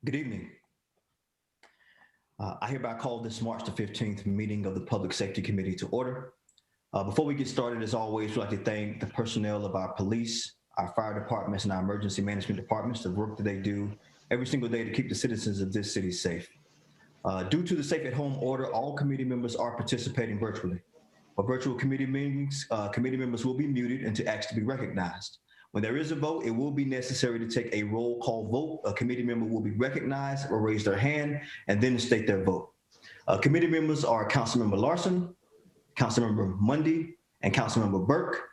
Good evening. I hereby call this March the 15th meeting of the Public Safety Committee to order. Before we get started, as always, we'd like to thank the personnel of our police, our fire departments, and our emergency management departments, the work that they do every single day to keep the citizens of this city safe. Due to the Safe at Home order, all committee members are participating virtually. For virtual committee meetings, committee members will be muted until asked to be recognized. When there is a vote, it will be necessary to take a roll call vote. A committee member will be recognized or raise their hand and then state their vote. Committee members are Councilmember Larson, Councilmember Mundy, and Councilmember Burke,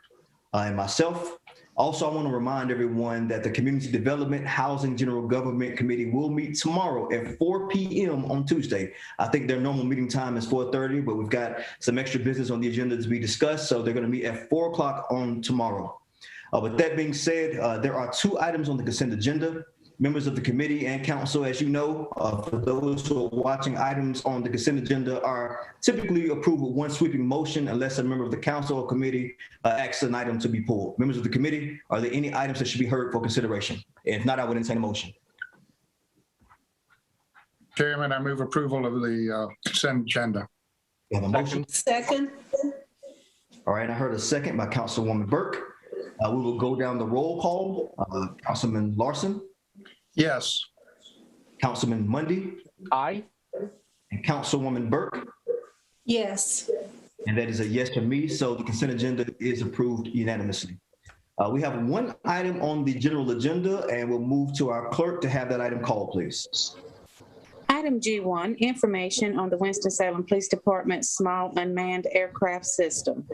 and myself. Also, I want to remind everyone that the Community Development, Housing, General Government Committee will meet tomorrow at 4 p.m. on Tuesday. I think their normal meeting time is 4:30, but we've got some extra business on the agenda to be discussed, so they're going to meet at 4 o'clock on tomorrow. With that being said, there are 2 items on the consent agenda. Members of the committee and council, as you know, for those who are watching, items on the consent agenda are typically approved with one sweeping motion unless a member of the council or committee asks an item to be pulled. Members of the committee, are there any items that should be heard for consideration? If not, I would entertain a motion. Chairman, I move approval of the consent agenda. We have a motion. Second. All right, I heard a second by Councilwoman Burke. We will go down the roll call. Councilman Larson. Yes. Councilman Mundy. Aye. And Councilwoman Burke. Yes. And that is a yes for me, so the consent agenda is approved unanimously. We have one item on the general agenda, and we'll move to our clerk to have that item called, please. Item G1, information on the Winston-Salem Police Department's small unmanned aircraft system.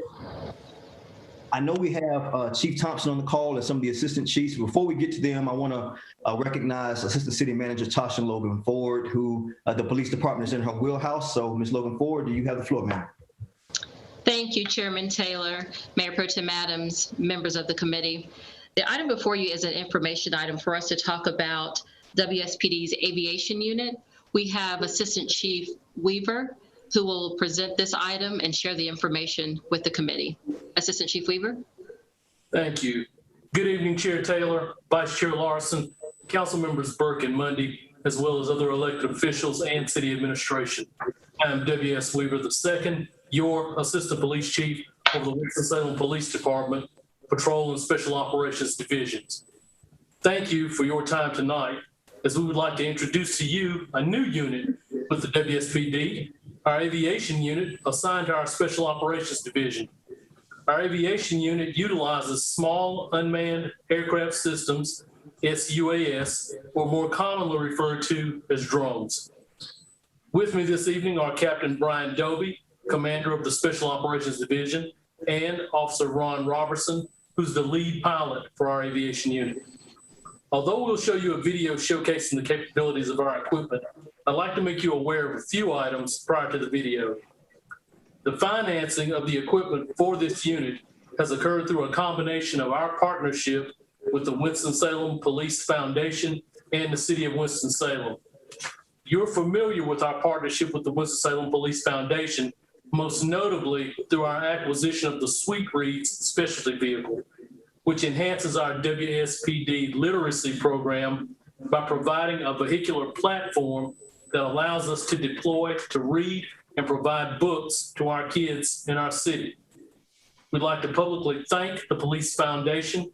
I know we have Chief Thompson on the call and some of the assistant chiefs. Before we get to them, I want to recognize Assistant City Manager Tasha Logan Ford, who the police department is in her wheelhouse. So, Ms. Logan Ford, do you have the floor, ma'am? Thank you, Chairman Taylor, Mayor Pro Tem Adams, members of the committee. The item before you is an information item for us to talk about WSPD's aviation unit. We have Assistant Chief Weaver, who will present this item and share the information with the committee. Assistant Chief Weaver. Thank you. Good evening, Chair Taylor, Vice Chair Larson, Council Members Burke and Mundy, as well as other elected officials and city administration. I am W.S. Weaver II, your Assistant Police Chief of the Winston-Salem Police Department, Patrol and Special Operations Divisions. Thank you for your time tonight, as we would like to introduce to you a new unit with the WSPD, our aviation unit assigned to our Special Operations Division. Our aviation unit utilizes small unmanned aircraft systems, SUAS, or more commonly referred to as drones. With me this evening are Captain Brian Doby, Commander of the Special Operations Division, and Officer Ron Robertson, who's the lead pilot for our aviation unit. Although we'll show you a video showcasing the capabilities of our equipment, I'd like to make you aware of a few items prior to the video. The financing of the equipment for this unit has occurred through a combination of our partnership with the Winston-Salem Police Foundation and the City of Winston-Salem. You're familiar with our partnership with the Winston-Salem Police Foundation, most notably through our acquisition of the Sweet Reads specialty vehicle, which enhances our WSPD literacy program by providing a vehicular platform that allows us to deploy, to read, and provide books to our kids in our city. We'd like to publicly thank the Police Foundation,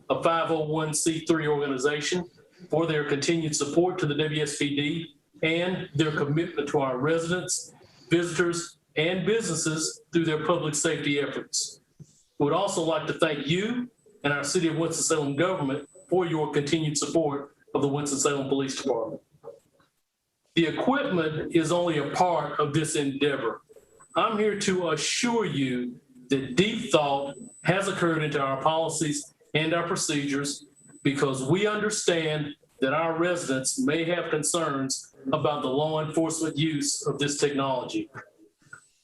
a 501c3 organization, for their continued support to the WSPD and their commitment to our residents, visitors, and businesses through their public safety efforts. We would also like to thank you and our City of Winston-Salem government for your continued support of the Winston-Salem Police Department. The equipment is only a part of this endeavor. I'm here to assure you that deep thought has occurred into our policies and our procedures because we understand that our residents may have concerns about the law enforcement use of this technology.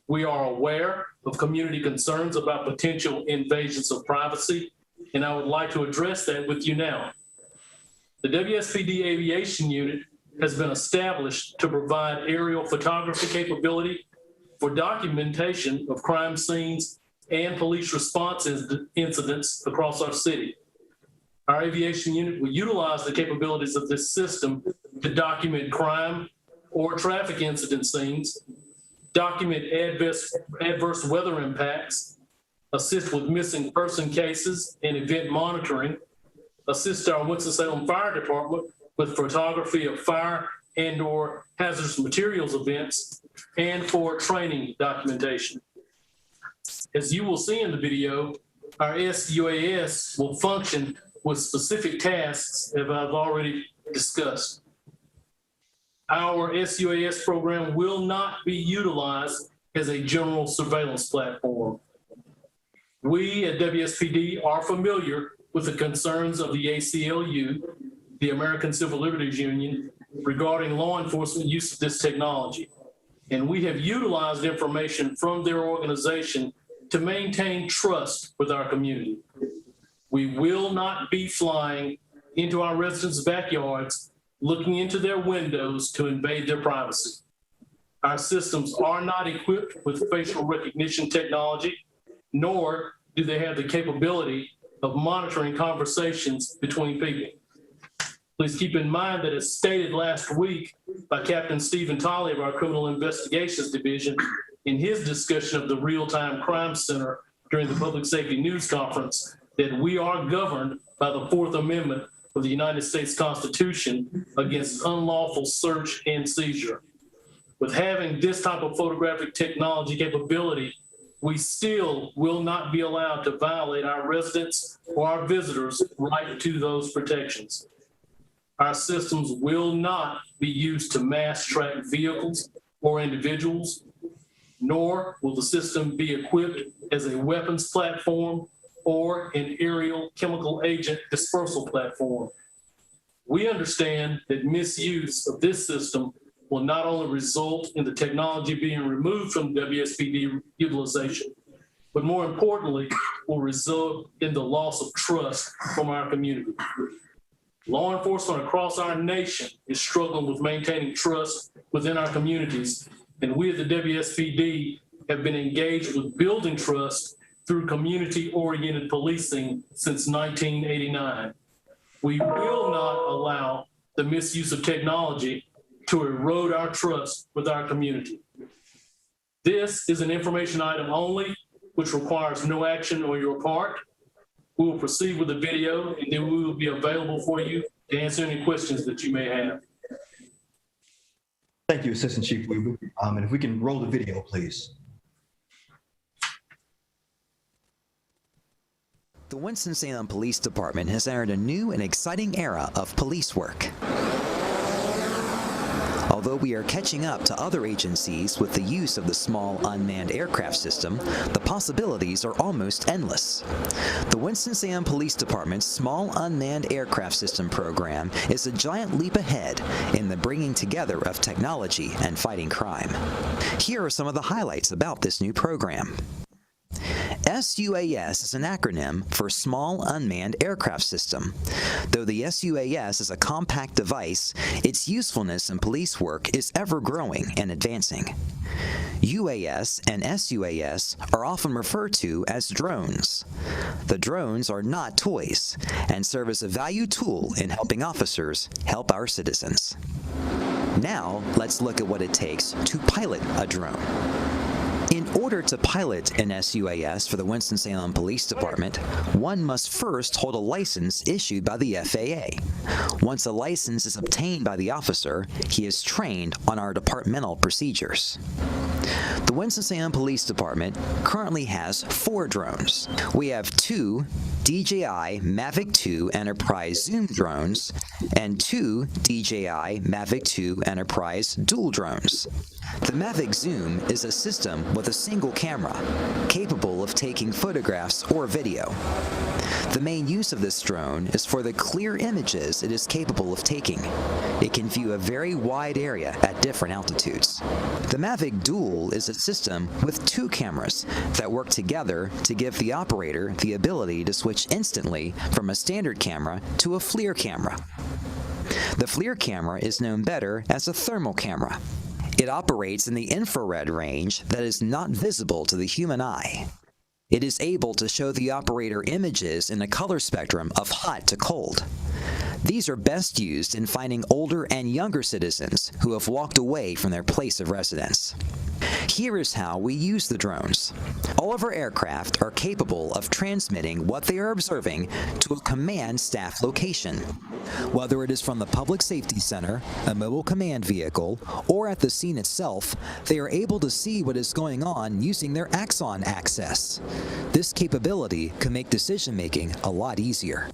We are aware of community concerns about potential invasions of privacy, and I would like to address that with you now. The WSPD Aviation Unit has been established to provide aerial photography capability for documentation of crime scenes and police response incidents across our city. Our aviation unit will utilize the capabilities of this system to document crime or traffic incident scenes, document adverse weather impacts, assist with missing person cases and event monitoring, assist our Winston-Salem Fire Department with photography of fire and/or hazardous materials events, and for training documentation. As you will see in the video, our SUAS will function with specific tasks as I've already discussed. Our SUAS program will not be utilized as a general surveillance platform. We at WSPD are familiar with the concerns of the ACLU, the American Civil Liberties Union, regarding law enforcement use of this technology. And we have utilized information from their organization to maintain trust with our community. We will not be flying into our residents' backyards, looking into their windows to invade their privacy. Our systems are not equipped with facial recognition technology, nor do they have the capability of monitoring conversations between people. Please keep in mind that, as stated last week by Captain Stephen Tolley of our Criminal Investigations Division in his discussion of the Real-Time Crime Center during the Public Safety News Conference, that we are governed by the Fourth Amendment of the United States Constitution against unlawful search and seizure. With having this type of photographic technology capability, we still will not be allowed to violate our residents or our visitors' right to those protections. Our systems will not be used to mass track vehicles or individuals, nor will the system be equipped as a weapons platform or an aerial chemical agent dispersal platform. We understand that misuse of this system will not only result in the technology being removed from WSPD utilization, but more importantly, will result in the loss of trust from our community. Law enforcement across our nation is struggling with maintaining trust within our communities, and we at the WSPD have been engaged with building trust through community-oriented policing since 1989. We will not allow the misuse of technology to erode our trust with our community. This is an information item only, which requires no action on your part. We will proceed with the video, and then we will be available for you to answer any questions that you may have. Thank you, Assistant Chief Weaver. And if we can roll the video, please. The Winston-Salem Police Department has entered a new and exciting era of police work. Although we are catching up to other agencies with the use of the small unmanned aircraft system, the possibilities are almost endless. The Winston-Salem Police Department's Small Unmanned Aircraft System program is a giant leap ahead in the bringing together of technology and fighting crime. Here are some of the highlights about this new program. SUAS is an acronym for Small Unmanned Aircraft System. Though the SUAS is a compact device, its usefulness in police work is ever growing and advancing. UAS and SUAS are often referred to as drones. The drones are not toys and serve as a valued tool in helping officers help our citizens. Now, let's look at what it takes to pilot a drone. In order to pilot an SUAS for the Winston-Salem Police Department, one must first hold a license issued by the FAA. Once a license is obtained by the officer, he is trained on our departmental procedures. The Winston-Salem Police Department currently has 4 drones. We have 2 DJI Mavic 2 Enterprise Zoom drones and 2 DJI Mavic 2 Enterprise Dual drones. The Mavic Zoom is a system with a single camera, capable of taking photographs or video. The main use of this drone is for the clear images it is capable of taking. It can view a very wide area at different altitudes. The Mavic Dual is a system with 2 cameras that work together to give the operator the ability to switch instantly from a standard camera to a FLIR camera. The FLIR camera is known better as a thermal camera. It operates in the infrared range that is not visible to the human eye. It is able to show the operator images in a color spectrum of hot to cold. These are best used in finding older and younger citizens who have walked away from their place of residence. Here is how we use the drones. All of our aircraft are capable of transmitting what they are observing to a command staff location. Whether it is from the Public Safety Center, a mobile command vehicle, or at the scene itself, they are able to see what is going on using their Axon access. This capability can make decision-making a lot easier.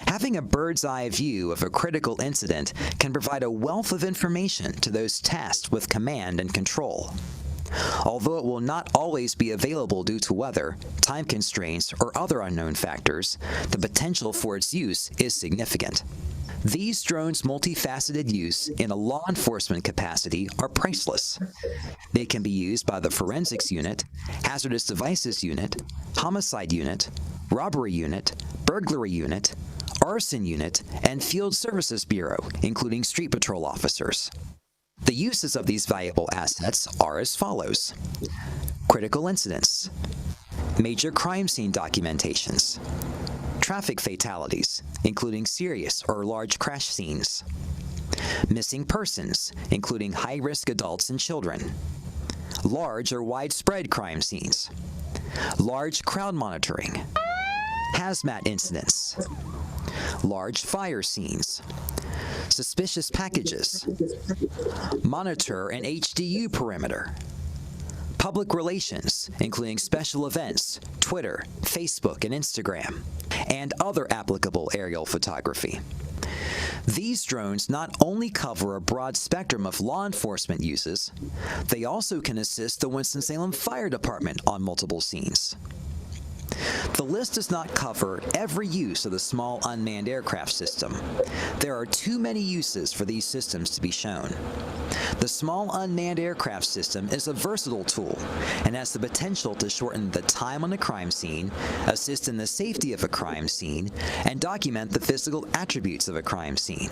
Having a bird's eye view of a critical incident can provide a wealth of information to those tasked with command and control. Although it will not always be available due to weather, time constraints, or other unknown factors, the potential for its use is significant. These drones' multifaceted use in a law enforcement capacity are priceless. They can be used by the Forensics Unit, Hazardous Devices Unit, Homicide Unit, Robbery Unit, Burglary Unit, Arson Unit, and Field Services Bureau, including street patrol officers. The uses of these valuable assets are as follows: critical incidents, major crime scene documentations, traffic fatalities, including serious or large crash scenes, missing persons, including high-risk adults and children, large or widespread crime scenes, large crowd monitoring, hazmat incidents, large fire scenes, suspicious packages, monitor and HDU perimeter, public relations, including special events, Twitter, Facebook, and Instagram, and other applicable aerial photography. These drones not only cover a broad spectrum of law enforcement uses, they also can assist the Winston-Salem Fire Department on multiple scenes. The list does not cover every use of the small unmanned aircraft system. There are too many uses for these systems to be shown. The small unmanned aircraft system is a versatile tool and has the potential to shorten the time on a crime scene, assist in the safety of a crime scene, and document the physical attributes of a crime scene.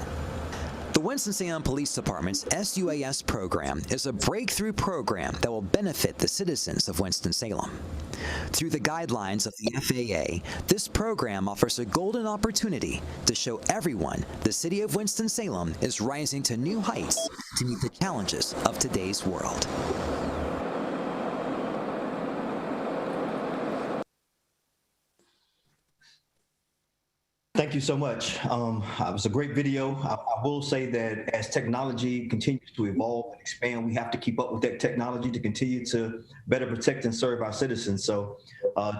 The Winston-Salem Police Department's SUAS program is a breakthrough program that will benefit the citizens of Winston-Salem. Through the guidelines of the FAA, this program offers a golden opportunity to show everyone the city of Winston-Salem is rising to new heights to meet the challenges of today's world. Thank you so much. It was a great video. I will say that as technology continues to evolve and expand, we have to keep up with that technology to continue to better protect and serve our citizens. So,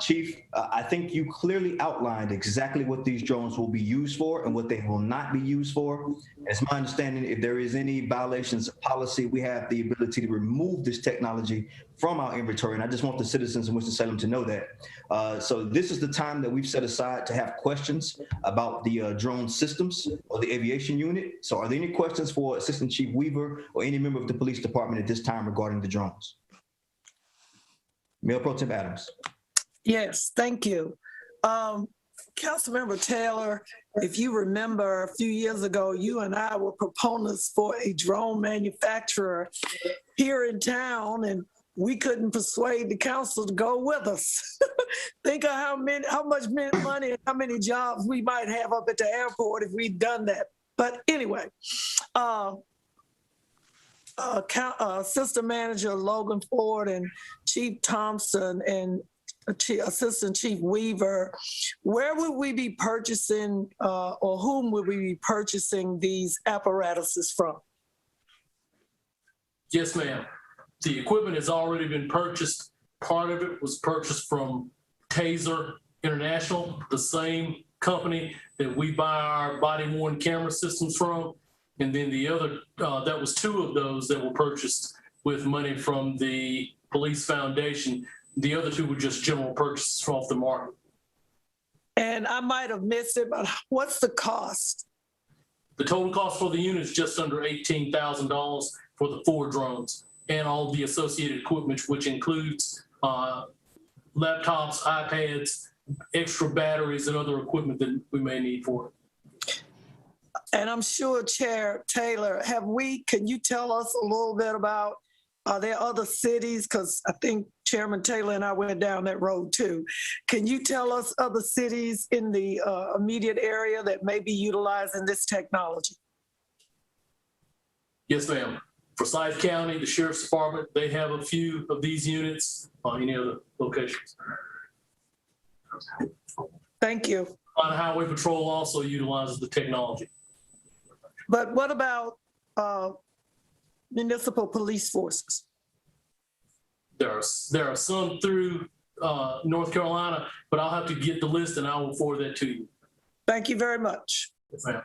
Chief, I think you clearly outlined exactly what these drones will be used for and what they will not be used for. As my understanding, if there is any violations of policy, we have the ability to remove this technology from our inventory. And I just want the citizens of Winston-Salem to know that. So this is the time that we've set aside to have questions about the drone systems or the aviation unit. So are there any questions for Assistant Chief Weaver or any member of the police department at this time regarding the drones? Mayor Pro Tem Adams. Yes, thank you. Councilmember Taylor, if you remember a few years ago, you and I were proponents for a drone manufacturer here in town, and we couldn't persuade the council to go with us. Think of how much money and how many jobs we might have up at the airport if we'd done that. But anyway, Assistant Manager Logan Ford and Chief Thompson and Assistant Chief Weaver, where would we be purchasing or whom would we be purchasing these apparatuses from? Yes, ma'am. The equipment has already been purchased. Part of it was purchased from Taser International, the same company that we buy our body-worn camera systems from. And then the other, that was two of those that were purchased with money from the Police Foundation. The other two were just general purchases from off the market. And I might have missed it, but what's the cost? The total cost for the unit is just under $18,000 for the 4 drones and all the associated equipment, which includes laptops, iPads, extra batteries, and other equipment that we may need for it. And I'm sure, Chair Taylor, can you tell us a little bit about Are there other cities? Because I think Chairman Taylor and I went down that road too. Can you tell us other cities in the immediate area that may be utilizing this technology? Yes, ma'am. Forsyth County, the Sheriff's Department, they have a few of these units on any other locations. Thank you. Highway Patrol also utilizes the technology. But what about municipal police forces? There are some through North Carolina, but I'll have to get the list and I will forward that to you. Thank you very much. Yes, ma'am.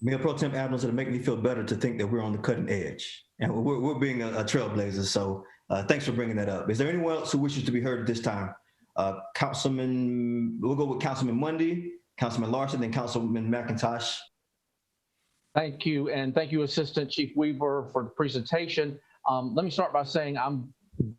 Mayor Pro Tem Adams, it'll make me feel better to think that we're on the cutting edge and we're being a trailblazer. So thanks for bringing that up. Is there anyone else who wishes to be heard at this time? We'll go with Councilman Mundy, Councilman Larson, then Councilman McIntosh. Thank you, and thank you, Assistant Chief Weaver, for the presentation. Let me start by saying I'm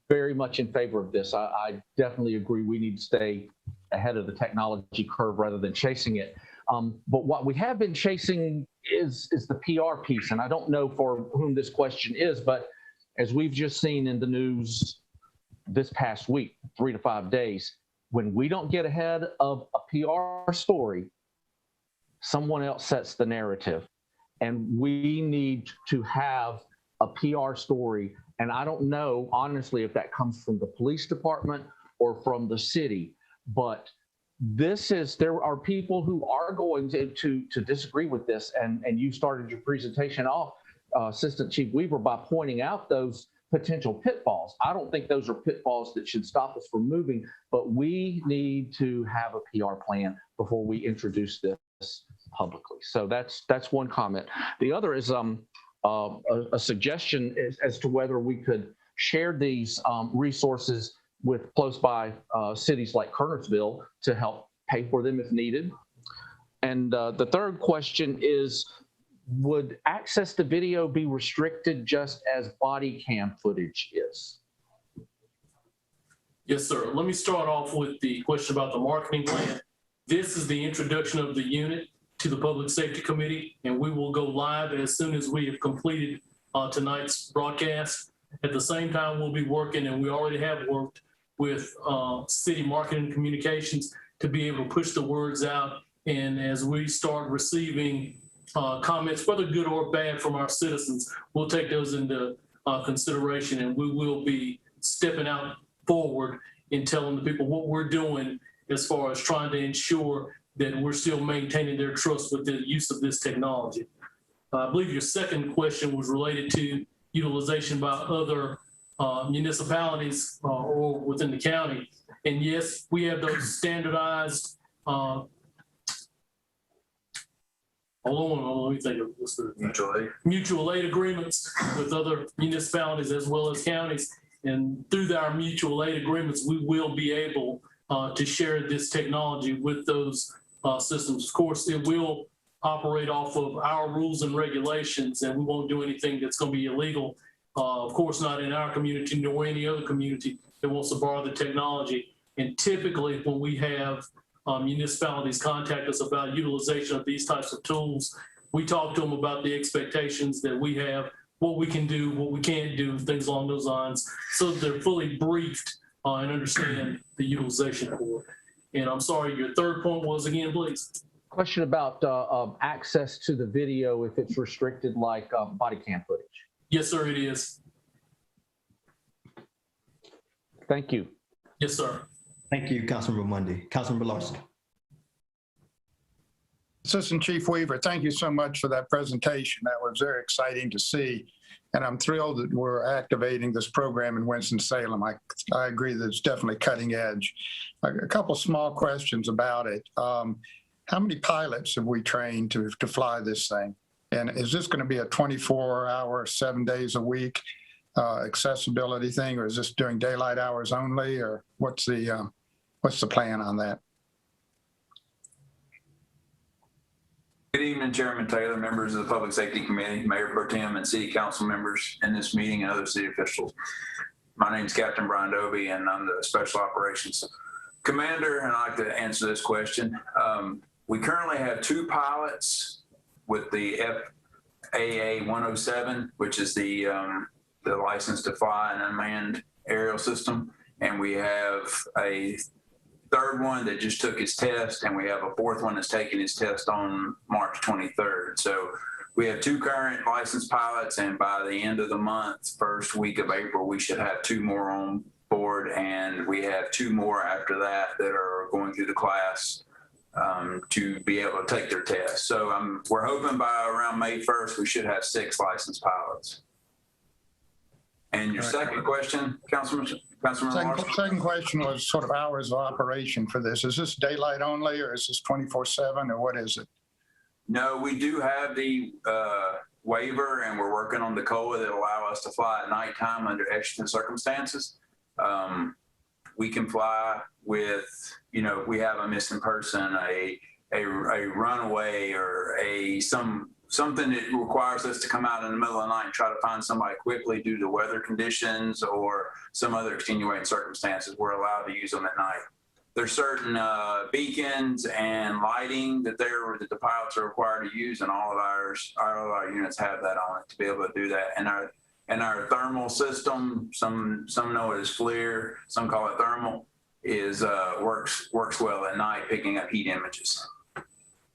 very much in favor of this. I definitely agree we need to stay ahead of the technology curve rather than chasing it. But what we have been chasing is the PR piece, and I don't know for whom this question is, but as we've just seen in the news this past week, 3 to 5 days, when we don't get ahead of a PR story, someone else sets the narrative. And we need to have a PR story. And I don't know, honestly, if that comes from the police department or from the city, but there are people who are going to disagree with this. And you started your presentation off, Assistant Chief Weaver, by pointing out those potential pitfalls. I don't think those are pitfalls that should stop us from moving, but we need to have a PR plan before we introduce this publicly. So that's one comment. The other is a suggestion as to whether we could share these resources with close by cities like Kernersville to help pay for them if needed. And the third question is, would access to video be restricted just as body cam footage is? Yes, sir. Let me start off with the question about the marketing plan. This is the introduction of the unit to the Public Safety Committee, and we will go live as soon as we have completed tonight's broadcast. At the same time, we'll be working, and we already have worked with city marketing communications to be able to push the words out. And as we start receiving comments, whether good or bad, from our citizens, we'll take those into consideration, and we will be stepping out forward in telling the people what we're doing as far as trying to ensure that we're still maintaining their trust with the use of this technology. I believe your second question was related to utilization by other municipalities or within the county. And yes, we have those standardized, hold on, let me think of what's the mutual aid agreements with other municipalities as well as counties. And through our mutual aid agreements, we will be able to share this technology with those systems. Of course, it will operate off of our rules and regulations, and we won't do anything that's going to be illegal. Of course, not in our community nor any other community that wants to borrow the technology. And typically, when we have municipalities contact us about utilization of these types of tools, we talk to them about the expectations that we have, what we can do, what we can't do, things along those lines, so that they're fully briefed and understand the utilization for it. And I'm sorry, your third point was again, please? Question about access to the video if it's restricted like body cam footage. Yes, sir, it is. Thank you. Yes, sir. Thank you, Councilmember Mundy. Councilmember Larson. Assistant Chief Weaver, thank you so much for that presentation. That was very exciting to see. And I'm thrilled that we're activating this program in Winston-Salem. I agree that it's definitely cutting edge. A couple small questions about it. How many pilots have we trained to fly this thing? And is this going to be a 24-hour, 7 days a week accessibility thing, or is this during daylight hours only, or what's the plan on that? Good evening, Chairman Taylor, members of the Public Safety Committee, Mayor Pro Tem, and City Council members in this meeting and other city officials. My name is Captain Brian Dovey, and I'm the Special Operations Commander, and I'd like to answer this question. We currently have 2 pilots with the FAA 107, which is the the license to fly an unmanned aerial system. And we have a third one that just took his test, and we have a fourth one that's taking his test on March 23rd. So we have 2 current licensed pilots, and by the end of the month, first week of April, we should have 2 more on board, and we have 2 more after that that are going through the class to be able to take their test. So we're hoping by around May 1st, we should have 6 licensed pilots. And your second question, Councilman Larson? Second question was sort of hours of operation for this. Is this daylight only, or is this 24/7, or what is it? No, we do have the waiver, and we're working on the COA that allow us to fly at nighttime under exigent circumstances. We can fly with, you know, we have a missing person, a runaway, or something that requires us to come out in the middle of the night and try to find somebody quickly due to weather conditions or some other extenuating circumstances. We're allowed to use them at night. There's certain beacons and lighting that the pilots are required to use, and all of our units have that on it to be able to do that. And our thermal system, some know it as FLIR, some call it thermal, is works well at night, picking up heat images.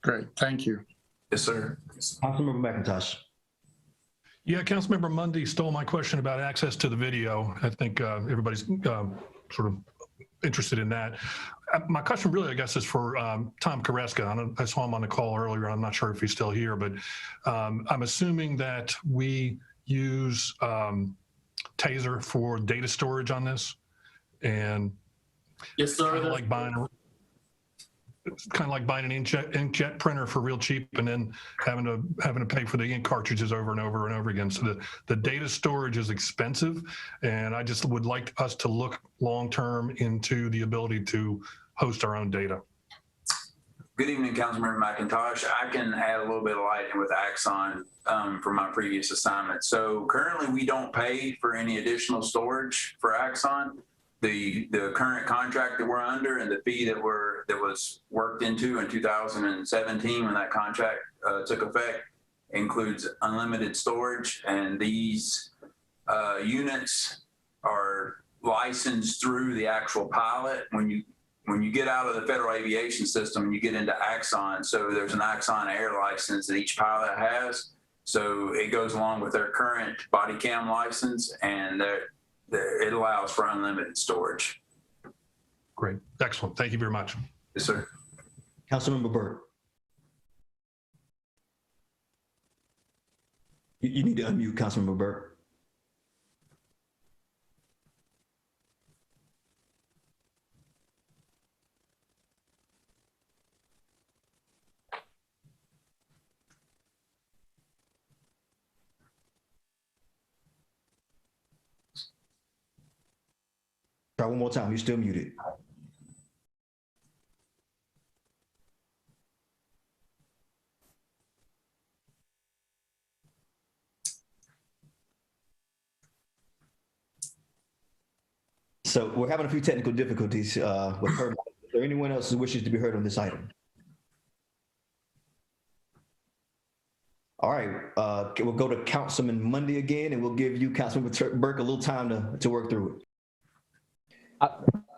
Great, thank you. Yes, sir. Councilmember McIntosh. Yeah, Councilmember Mundy stole my question about access to the video. I think everybody's sort of interested in that. My question really, I guess, is for Tom Koreska. I saw him on the call earlier. I'm not sure if he's still here, but I'm assuming that we use Taser for data storage on this. And Yes, sir. It's kind of like buying an inkjet printer for real cheap and then having to pay for the ink cartridges over and over and over again. So the data storage is expensive, and I just would like us to look long-term into the ability to host our own data. Good evening, Councilmember McIntosh. I can add a little bit of light in with Axon from my previous assignment. So currently we don't pay for any additional storage for Axon. The current contract that we're under and the fee that was worked into in 2017 when that contract took effect includes unlimited storage, and these units are licensed through the actual pilot. When you get out of the federal aviation system, you get into Axon. So there's an Axon Air license that each pilot has. So it goes along with their current body cam license, and it allows for unlimited storage. Great. Excellent. Thank you very much. Yes, sir. Councilmember Burt. You need to unmute Councilmember Burt. Try one more time. You're still muted. So we're having a few technical difficulties with her. Is there anyone else who wishes to be heard on this item? All right, we'll go to Councilman Mundy again, and we'll give you, Councilman Burke, a little time to work through it.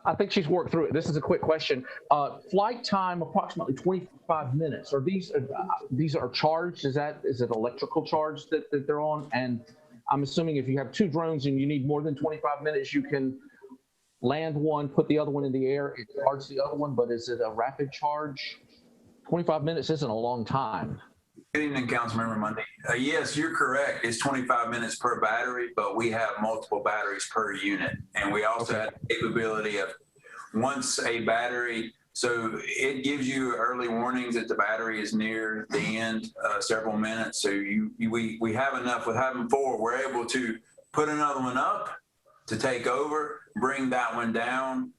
I think she's worked through it. This is a quick question. Flight time, approximately 25 minutes. Are these are charged? Is it electrical charge that they're on? And I'm assuming if you have 2 drones and you need more than 25 minutes, you can land one, put the other one in the air, and charge the other one. But is it a rapid charge? 25 minutes isn't a long time. Good evening, Councilmember Mundy. Yes, you're correct. It's 25 minutes per battery, but we have multiple batteries per unit. And we also have the capability of once a battery, so it gives you early warnings that the battery is near the end, several minutes. So we have enough. With having 4, we're able to put another one up to take over, bring that one down,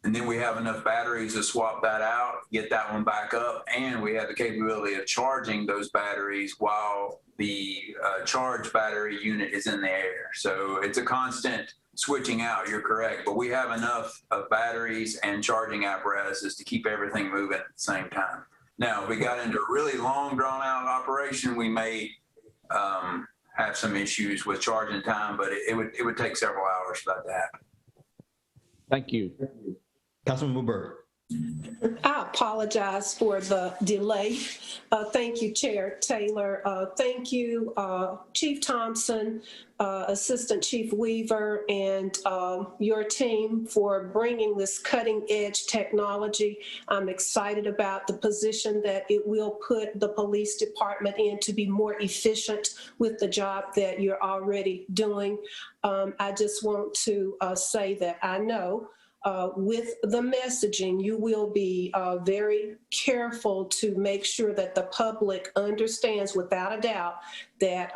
and then we have enough batteries to swap that out, get that one back up, and we have the capability of charging those batteries while the charged battery unit is in the air. So it's a constant switching out, you're correct, but we have enough of batteries and charging apparatuses to keep everything moving at the same time. Now, if we got into a really long, drawn-out operation, we may have some issues with charging time, but it would take several hours for that to happen. Thank you. Councilman Burke. I apologize for the delay. Thank you, Chair Taylor. Thank you, Chief Thompson, Assistant Chief Weaver, and your team for bringing this cutting edge technology. I'm excited about the position that it will put the police department in to be more efficient with the job that you're already doing. I just want to say that I know with the messaging, you will be very careful to make sure that the public understands without a doubt that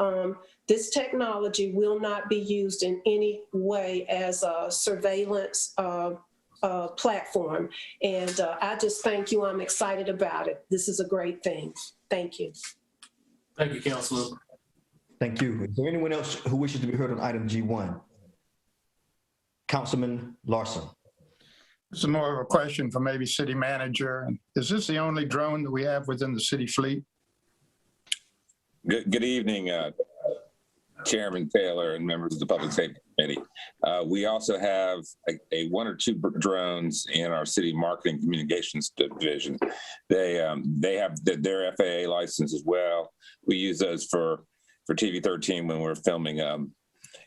this technology will not be used in any way as a surveillance platform. And I just thank you. I'm excited about it. This is a great thing. Thank you. Thank you, Councilman. Thank you. Is there anyone else who wishes to be heard on item G1? Councilman Larson. This is more of a question for maybe city manager. Is this the only drone that we have within the city fleet? Good evening, Chairman Taylor and members of the Public Safety Committee. We also have a one or two drones in our city marketing communications division. They have their FAA license as well. We use those for TV 13 when we're filming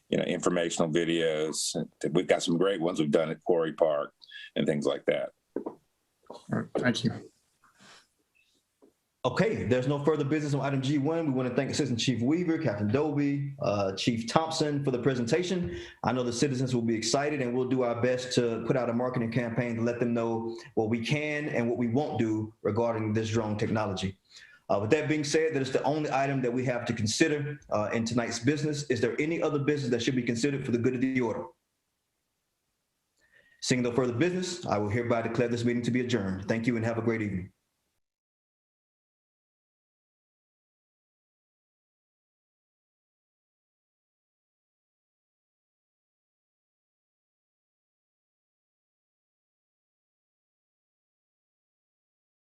informational videos. We've got some great ones we've done at Quarry Park and things like that. All right, thank you. Okay, there's no further business on item G1. We want to thank Assistant Chief Weaver, Captain Dobie, Chief Thompson for the presentation. I know the citizens will be excited, and we'll do our best to put out a marketing campaign to let them know what we can and what we won't do regarding this drone technology. With that being said, that is the only item that we have to consider in tonight's business. Is there any other business that should be considered for the good of the order? Seeing no further business, I will hereby declare this meeting to be adjourned. Thank you and have a great evening.